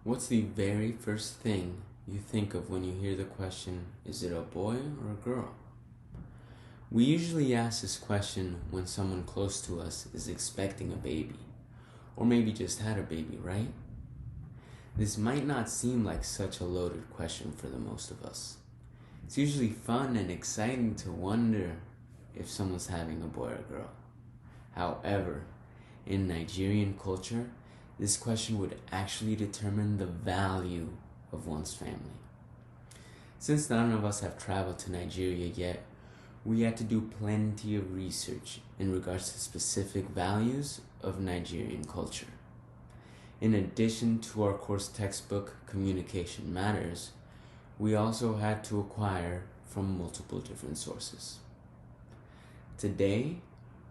What's the very first thing you think of when you hear the question, is it a boy or a girl? We usually ask this question when someone close to us is expecting a baby, or maybe just had a baby, right? This might not seem like such a loaded question for the most of us. It's usually fun and exciting to wonder if someone's having a boy or girl. However, in Nigerian culture, this question would actually determine the value of one's family. Since none of us have traveled to Nigeria yet, we had to do plenty of research in regards to specific values of Nigerian culture. In addition to our course textbook, Communication Matters, we also had to acquire from multiple different sources. Today,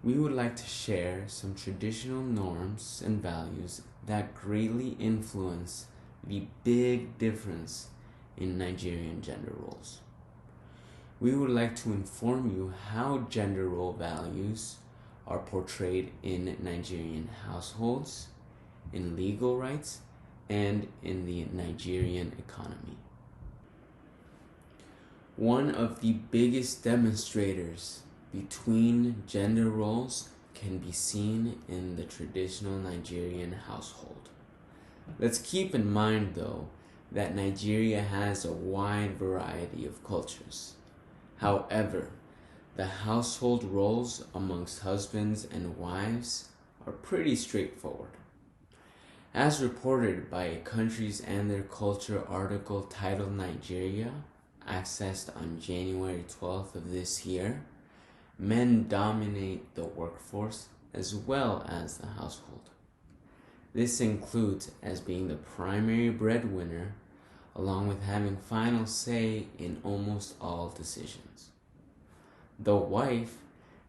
we would like to share some traditional norms and values that greatly influence the big difference in Nigerian gender roles. We would like to inform you how gender role values are portrayed in Nigerian households, in legal rights, and in the Nigerian economy. One of the biggest demonstrators between gender roles can be seen in the traditional Nigerian household. Let's keep in mind, though, that Nigeria has a wide variety of cultures. However, the household roles amongst husbands and wives are pretty straightforward. As reported by a Countries and Their Culture article titled Nigeria, accessed on January 12th of this year, men dominate the workforce as well as the household. This includes as being the primary breadwinner, along with having final say in almost all decisions. The wife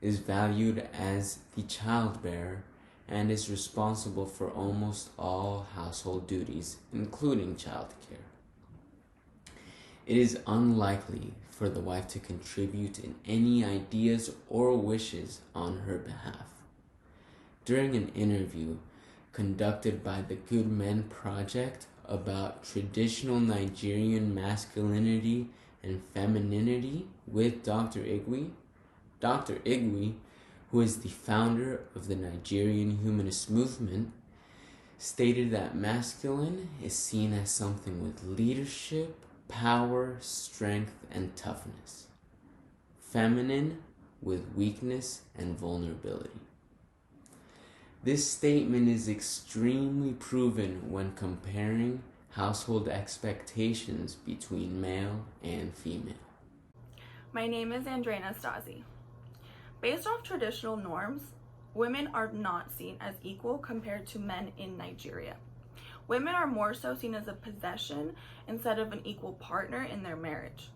is valued as the childbearer and is responsible for almost all household duties, including childcare. It is unlikely for the wife to contribute in any ideas or wishes on her behalf. During an interview conducted by the Good Men Project about traditional Nigerian masculinity and femininity with Dr. Igwe, who is the founder of the Nigerian humanist movement, stated that masculine is seen as something with leadership, power, strength, and toughness. Feminine with weakness and vulnerability. This statement is extremely proven when comparing household expectations between male and female. My name is Stazi. Based off traditional norms, women are not seen as equal compared to men in Nigeria. Women are more so seen as a possession instead of an equal partner in their marriage.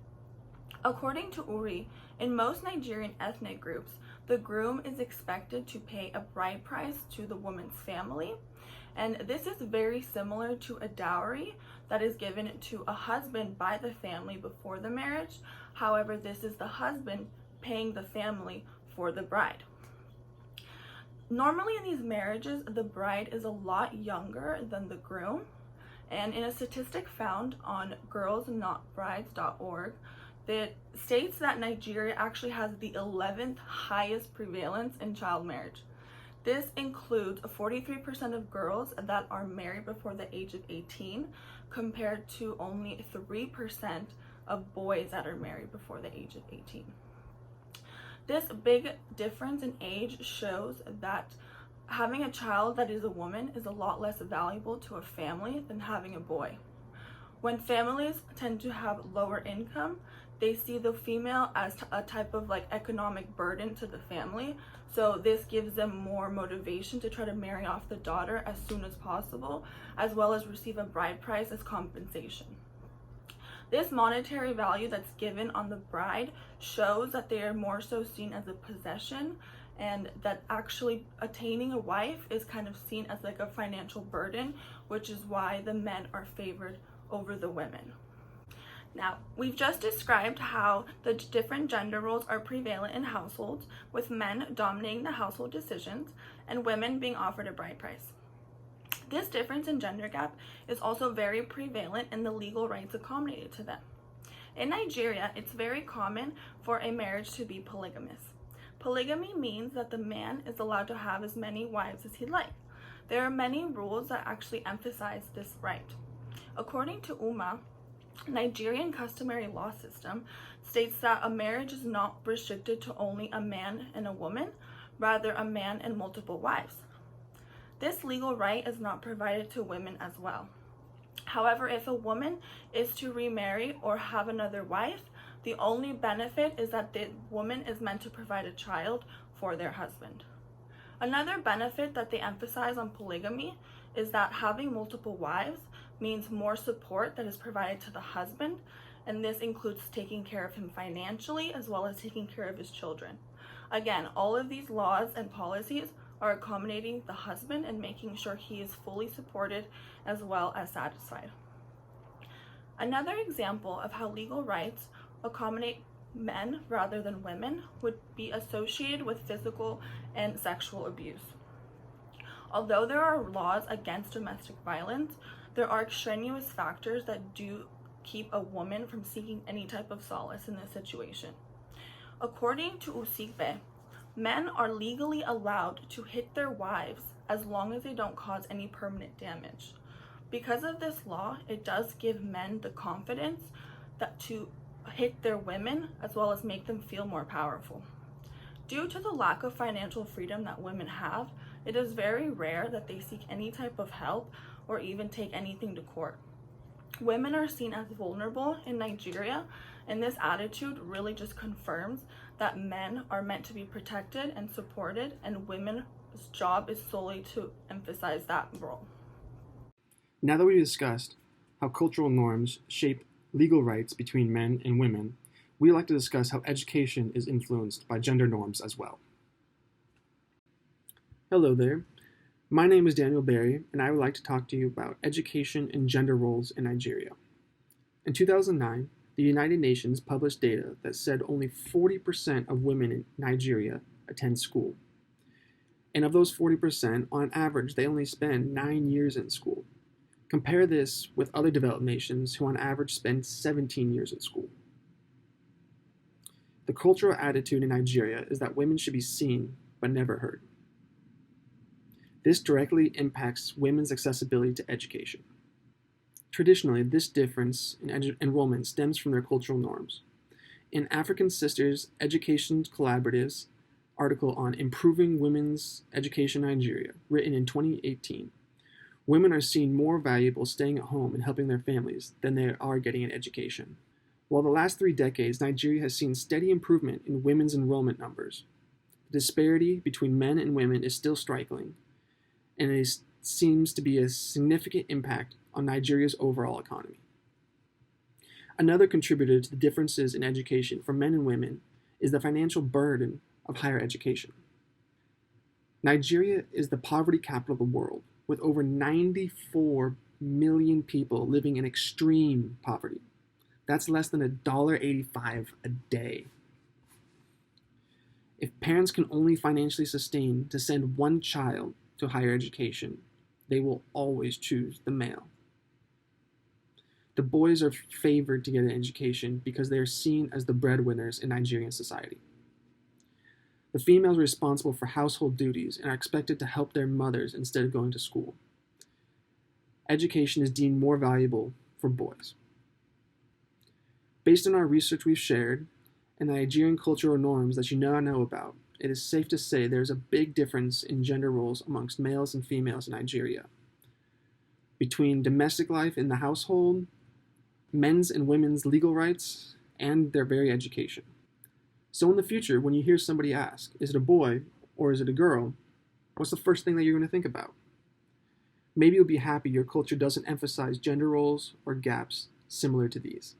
According to Uri, in most Nigerian ethnic groups, the groom is expected to pay a bride price to the woman's family, and this is very similar to a dowry that is given to a husband by the family before the marriage. However, this is the husband paying the family for the bride. Normally in these marriages, the bride is a lot younger than the groom, and in a statistic found on girlsnotbrides.org, that states that Nigeria actually has the 11th highest prevalence in child marriage. This includes 43% of girls that are married before the age of 18, compared to only 3% of boys that are married before the age of 18. This big difference in age shows that having a child that is a woman is a lot less valuable to a family than having a boy. When families tend to have lower income, they see the female as a type of economic burden to the family. So this gives them more motivation to try to marry off the daughter as soon as possible, as well as receive a bride price as compensation. This monetary value that's given on the bride shows that they are more so seen as a possession, and that actually attaining a wife is kind of seen as like a financial burden, which is why the men are favored over the women. Now, we've just described how the different gender roles are prevalent in households, with men dominating the household decisions and women being offered a bride price. This difference in gender gap is also very prevalent in the legal rights accommodated to them. In Nigeria, it's very common for a marriage to be polygamous. Polygamy means that the man is allowed to have as many wives as he'd like. There are many rules that actually emphasize this right. According to Ummmmmm, Nigerian customary law system states that a marriage is not restricted to only a man and a woman, rather a man and multiple wives. This legal right is not provided to women as well. However, if a woman is to remarry or have another wife, the only benefit is that the woman is meant to provide a child for their husband. Another benefit that they emphasize on polygamy is that having multiple wives means more support that is provided to the husband, and this includes taking care of him financially as well as taking care of his children. Again, all of these laws and policies are accommodating the husband and making sure he is fully supported as well as satisfied. Another example of how legal rights accommodate men rather than women would be associated with physical and sexual abuse. Although there are laws against domestic violence, there are extraneous factors that do keep a woman from seeking any type of solace in this situation. According to Usikbe, men are legally allowed to hit their wives as long as they don't cause any permanent damage. Because of this law, it does give men the confidence that to hit their women as well as make them feel more powerful. Due to the lack of financial freedom that women have, it is very rare that they seek any type of help or even take anything to court. Women are seen as vulnerable in Nigeria, and this attitude really just confirms that men are meant to be protected and supported, and women's job is solely to emphasize that role. Now that we've discussed how cultural norms shape legal rights between men and women, we'd like to discuss how education is influenced by gender norms as well. Hello there. My name is Daniel Berry, and I would like to talk to you about education and gender roles in Nigeria. In 2009, the United Nations published data that said only 40% of women in Nigeria attend school. And of those 40%, on average, they only spend 9 years in school. Compare this with other developed nations who on average spend 17 years in school. The cultural attitude in Nigeria is that women should be seen but never heard. This directly impacts women's accessibility to education. Traditionally, this difference in enrollment stems from their cultural norms. In African Sisters Education Collaborative's article on Improving Women's Education in Nigeria, written in 2018, women are seen more valuable staying at home and helping their families than they are getting an education. While the last 3 decades, Nigeria has seen steady improvement in women's enrollment numbers, the disparity between men and women is still striking, and it seems to be a significant impact on Nigeria's overall economy. Another contributor to the differences in education for men and women is the financial burden of higher education. Nigeria is the poverty capital of the world, with over 94 million people living in extreme poverty. That's less than $1.85 a day. If parents can only financially sustain to send one child to higher education, they will always choose the male. The boys are favored to get an education because they are seen as the breadwinners in Nigerian society. The females are responsible for household duties and are expected to help their mothers instead of going to school. Education is deemed more valuable for boys. Based on our research we've shared and the Nigerian cultural norms that you now know about, it is safe to say there is a big difference in gender roles amongst males and females in Nigeria. Between domestic life in the household, men's and women's legal rights, and their very education. So in the future, when you hear somebody ask, is it a boy or is it a girl, what's the first thing that you're going to think about? Maybe you'll be happy your culture doesn't emphasize gender roles or gaps similar to these.